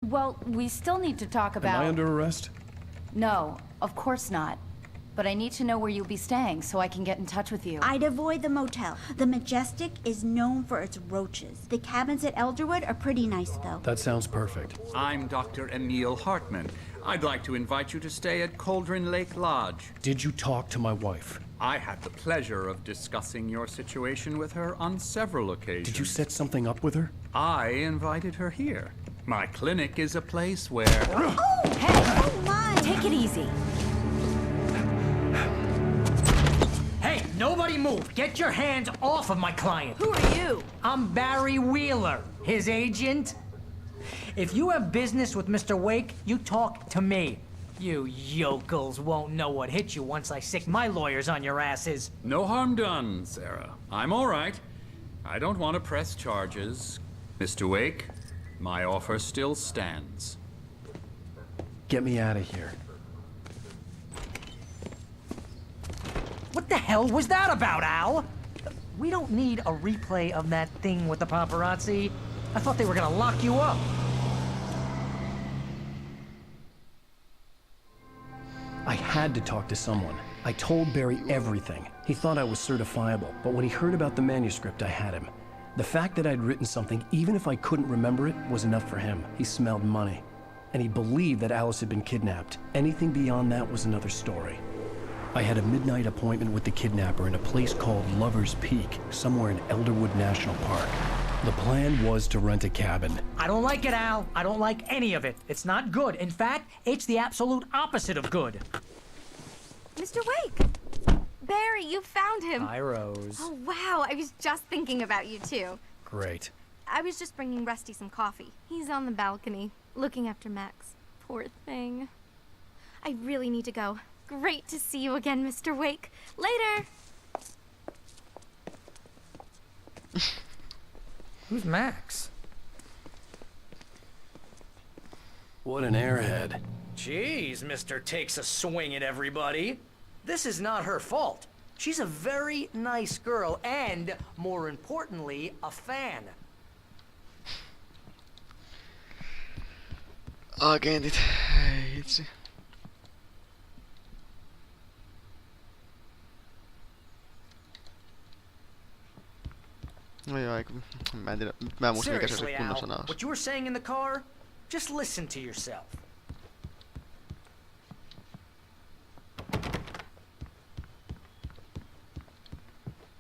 Well, we still need to talk about... Am I under arrest? No, of course not. But I need to know where you'll be staying so I can get in touch with you. I'd avoid the motel. The Majestic is known for its roaches. The cabins at Elderwood are pretty nice, though. That sounds perfect. I'm Dr. Emil Hartman. I'd like to invite you to stay at Cauldron Lake Lodge. Did you talk to my wife? I had the pleasure of discussing your situation with her on several occasions. Did you set something up with her? I invited her here. My clinic is a place where... Oh, hey! Oh, my! Take it easy. Hey, nobody move! Get your hands off of my client! Who are you? I'm Barry Wheeler, his agent. If you have business with Mr. Wake, you talk to me. You yokels won't know what hit you once I sick my lawyers on your asses. No harm done, Sarah. I'm all right. I don't want to press charges. Mr. Wake, my offer still stands. Get me out of here. What the hell was that about, Al? We don't need a replay of that thing with the paparazzi. I thought they were gonna lock you up. I had to talk to someone. I told Barry everything. He thought I was certifiable, but when he heard about the manuscript, I had him. The fact that I'd written something, even if I couldn't remember it, was enough for him. He smelled money. And he believed that Alice had been kidnapped. Anything beyond that was another story. I had a midnight appointment with the kidnapper in a place called Lover's Peak, somewhere in Elderwood National Park. The plan was to rent a cabin. I don't like it, Al. I don't like any of it. It's not good. In fact, it's the absolute opposite of good. Mr. Wake! Barry, you found him. Hi, Rose. Oh, wow. I was just thinking about you, too. Great. I was just bringing Rusty some coffee. He's on the balcony, looking after Max. Poor thing. I really need to go. Great to see you again, Mr. Wake. Later! Who's Max? What an airhead. Jeez, Mr. Takes a swing at everybody. This is not her fault. She's a very nice girl and, more importantly, a fan. Agentit. Ei itse. No joo, mä en tiedä, mä en muista mikä se kunnon sana on. What you were saying in the car, just listen to yourself.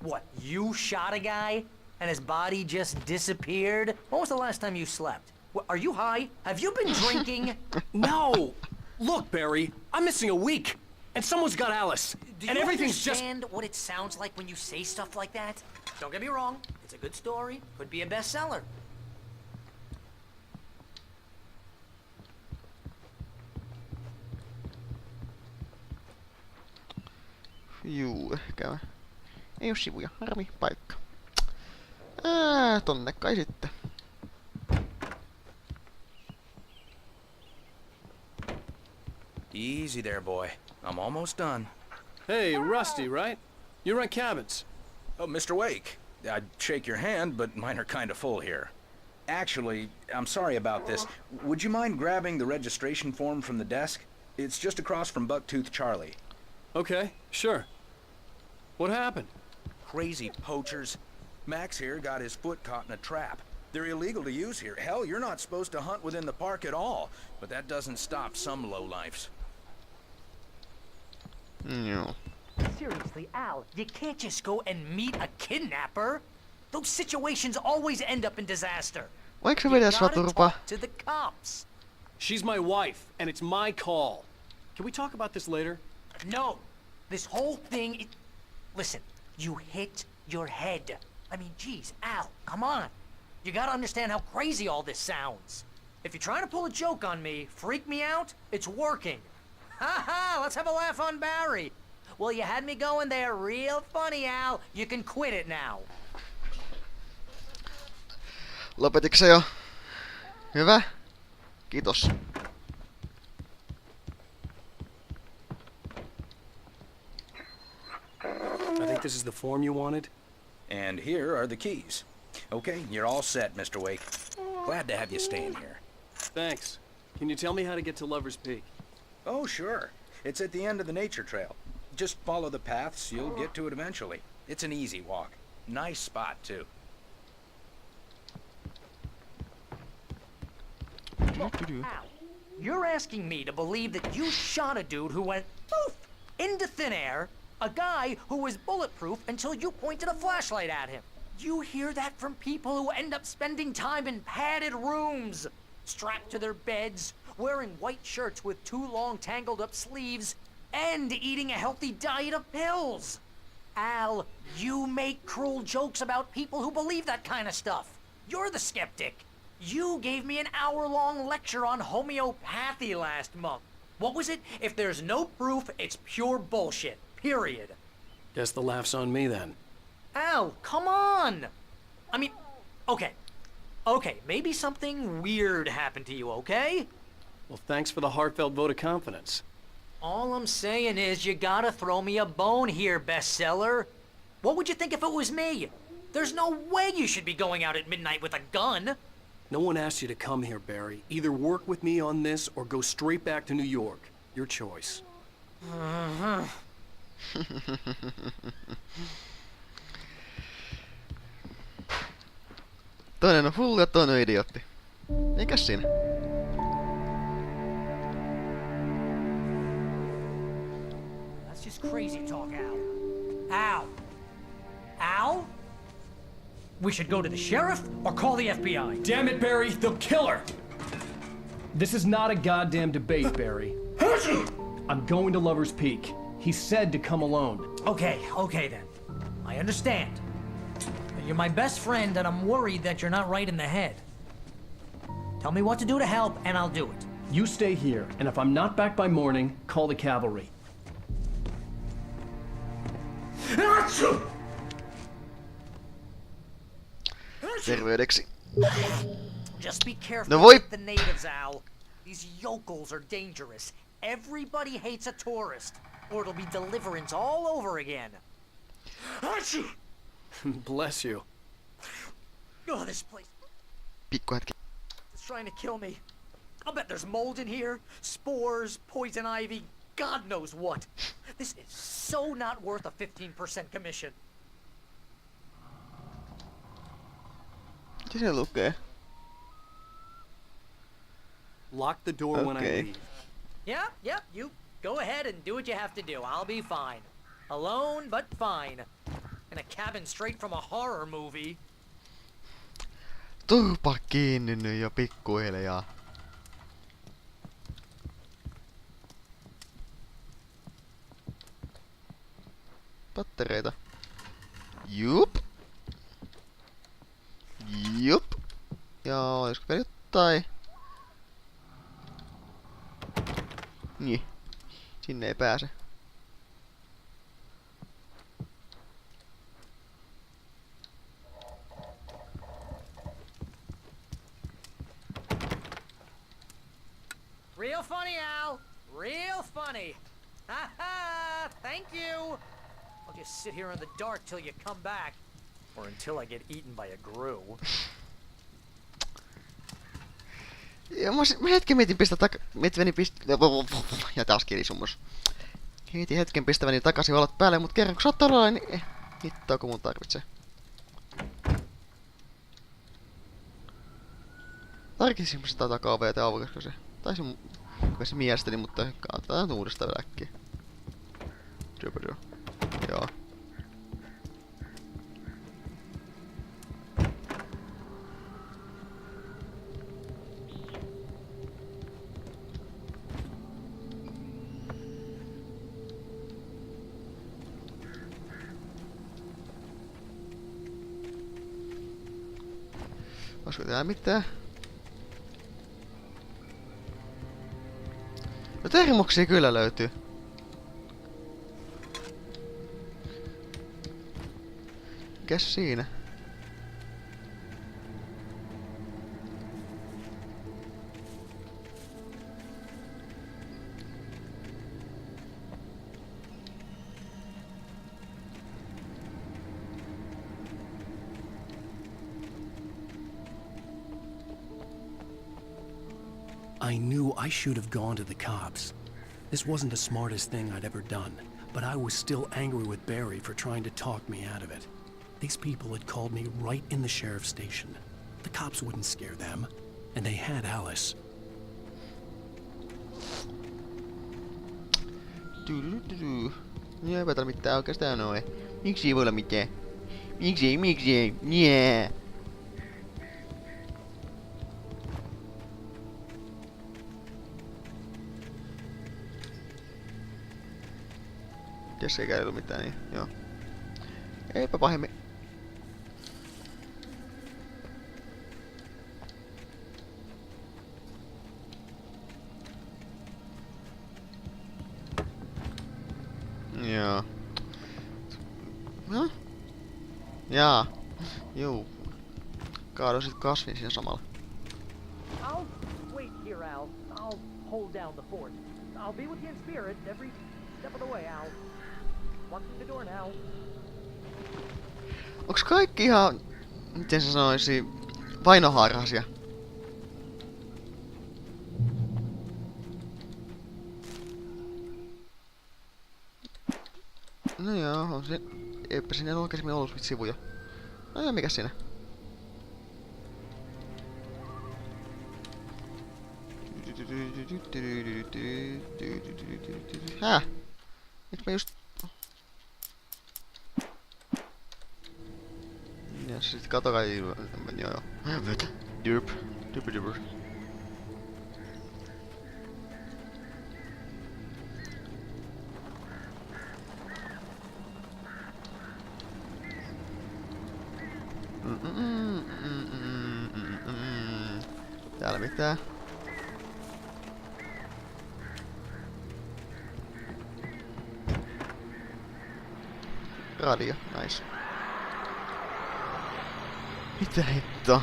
What, you shot a guy and his body just disappeared? When was the last time you slept? What, are you high? Have you been drinking? No! Look, Barry, I'm missing a week, and someone's got Alice, and everything's just... Do you understand what it sounds like when you say stuff like that? Don't get me wrong, it's a good story, could be a bestseller. Juu, ehkä ei oo sivuja, harmi paikka. Tonne kai sitten. Easy there, boy. I'm almost done. Hey, Rusty, right? You rent cabins. Oh, Mr. Wake. I'd shake your hand, but mine are kind of full here. Actually, I'm sorry about this. Would you mind grabbing the registration form from the desk? It's just across from Bucktooth Charlie. Okay, sure. What happened? Crazy poachers. Max here got his foot caught in a trap. They're illegal to use here. Hell, you're not supposed to hunt within the park at all. But that doesn't stop some lowlifes. Joo. Seriously, Al, you can't just go and meet a kidnapper. Those situations always end up in disaster. Voinko se You vedä sua gotta turpaa? talk to the cops. She's my wife, and it's my call. Can we talk about this later? No, this whole thing. Listen, you hit your head. I mean, geez, Al, come on. You gotta understand how crazy all this sounds. If you're trying to pull a joke on me, freak me out, it's working. Ha ha, let's have a laugh on Barry. Well, you had me going there real funny, Al. You can quit it now. Lopetitko se jo? Hyvä. Kiitos. I think this is the form you wanted. And here are the keys. Okay, you're all set, Mr. Wake. Glad to have you staying here. Thanks. Can you tell me how to get to Lover's Peak? Oh, sure. It's at the end of the nature trail. Just follow the paths, you'll get to it eventually. It's an easy walk. Nice spot, too. Al, you're asking me to believe that you shot a dude who went poof into thin air, a guy who was bulletproof until you pointed a flashlight at him. You hear that from people who end up spending time in padded rooms, strapped to their beds, wearing white shirts with too long tangled up sleeves, and eating a healthy diet of pills. Al, you make cruel jokes about people who believe that kind of stuff. You're the skeptic. You gave me an hour-long lecture on homeopathy last month. What was it? If there's no proof, it's pure bullshit. Period. Guess the laugh's on me then. Al, come on! I mean, okay. Okay, maybe something weird happened to you, okay? Well, thanks for the heartfelt vote of confidence. All I'm saying is you gotta throw me a bone here, bestseller. What would you think if it was me? There's no way you should be going out at midnight with a gun. No one asked you to come here, Barry. Either work with me on this or go straight back to New York. Your choice. Toinen on hullu ja toinen on idiootti. Eikäs siinä? That's just crazy talk, Al. Al? Al? We should go to the sheriff or call the FBI. Damn it, Barry! They'll kill her! This is not a goddamn debate, Barry. I'm going to Lover's Peak. He said to come alone. Okay then. I understand. You're my best friend and I'm worried that you're not right in the head. Tell me what to do to help and I'll do it. You stay here, and if I'm not back by morning, call the cavalry. Terveydeksi. Just be careful No voi! with the natives, Al. These yokels are dangerous. Everybody hates a tourist, or it'll be deliverance all over again. Bless you. Oh, this place Pikku hetki. is trying to kill me. I'll bet there's mold in here, spores, poison ivy, God knows what. This is so not worth a 15% commission. Mitä se lukee? Lock the door when I Okay. leave. Yeah, you go ahead and do what you have to do. I'll be fine. Alone, but fine. In a cabin straight from a horror movie. Turpa kiinni nyt jo pikkuhiljaa. Pattereita. Jup. Jup. Ja olisiko vielä jotain? Niin. Sinne ei pääse. Real funny, Al. Real funny. Ha ha! Thank you. I'll just sit here in the dark till you come back. Or until I get eaten by a grue. Ja mä hetken mietin ja taas kilisumus. Mietin hetken pistäväni takaisin valot päälle, mut kerran kun sä oot talolla, niin hittoako mun tarvitsee. Tarkisin sitä takaovea ja aukaisiko se. Taisin se mielestäni, mutta katsotaan uudestaan vielä äkkiä. Joo. Olisiko täällä mitään? No termoksia kyllä löytyy. Mikäs siinä? I knew I should have gone to the cops. This wasn't the smartest thing I'd ever done, but I was still angry with Barry for trying to talk me out of it. These people had called me right in the sheriff's station. The cops wouldn't scare them, and they had Alice. Eipä täällä mitään oikeastaan ole. Miksi ei voi olla mitään? Miksi ei? Jää. Jos ei käy mitään, niin joo. Eipä pahemmin. Joo. Huh? Jaa. Juu. Kaado sit kasvin siinä samalla. I'll wait here, Al. I'll hold down the fort. I'll be with you in spirit every step of the way, Al. Walk through the door now. Onks kaikki ihan, miten se sanoisi, vainoharhaisia? No joo, on se. Eipä siinä oikeesti ollut sivuja. No joo, mikäs siinä? Häh? Miks mä just... Ja sit kato kai... Joo. Derp. Derp. Täällä mitään. Radio, nice. Mitä hittoa?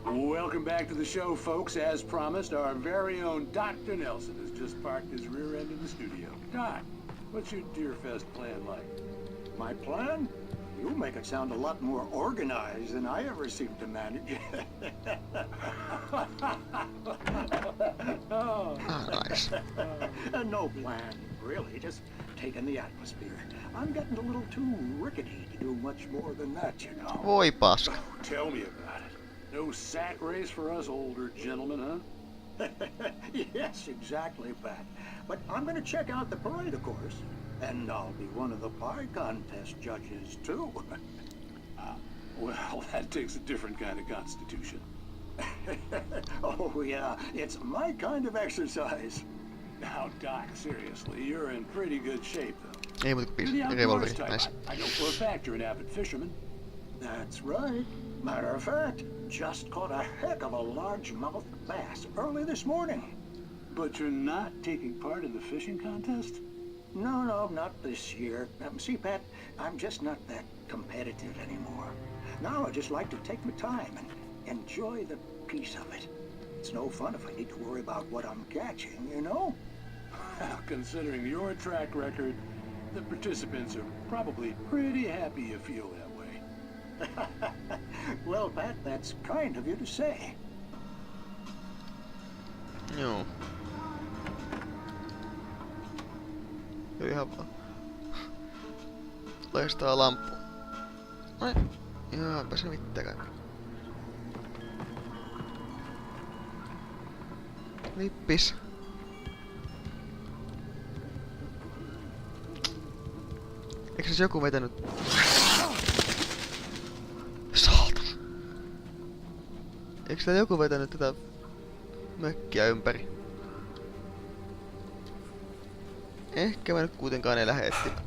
Welcome back to the show, folks. As promised, our very own Dr. Nelson has just parked his rear end in the studio. Doc, what's your Deerfest plan like? My plan? You make it sound a lot more organized than I ever seem to manage. Oh, nice. No plan, really. Just taking the atmosphere. I'm getting a little too rickety to do much more than that, you know. Voi paska. Tell me about it. No sack race for us older gentlemen, huh? Yes, exactly, Pat. But I'm gonna check out the parade, of course. And I'll be one of the pie contest judges, too. Well, that takes a different kind of constitution. Oh, yeah. It's my kind of exercise. Now, Doc, seriously, you're in pretty good shape, though. Ei muuta kuin You're the piis. outdoors Revolveri. type. Nice. I know for a fact you're an avid fisherman. That's right. Matter of fact, just caught a heck of a largemouth bass early this morning. But you're not taking part in the fishing contest? No, not this year. See, Pat, I'm just not that competitive anymore. Now I just like to take my time and enjoy the peace of it. It's no fun if I need to worry about what I'm catching, you know? Well, considering your track record, the participants are probably pretty happy you feel that way. Well, Pat, that's kind of you to say. Joo. Ihan vaan. Loistaa lamppu. Ai. Joo, eipä se mitään. Lippis. Eikö se joku vetänyt? Saatana. Eikö tää joku vetänyt tätä mökkiä ympäri? Ehkä mä nyt kuitenkaan ei lähde etsimään.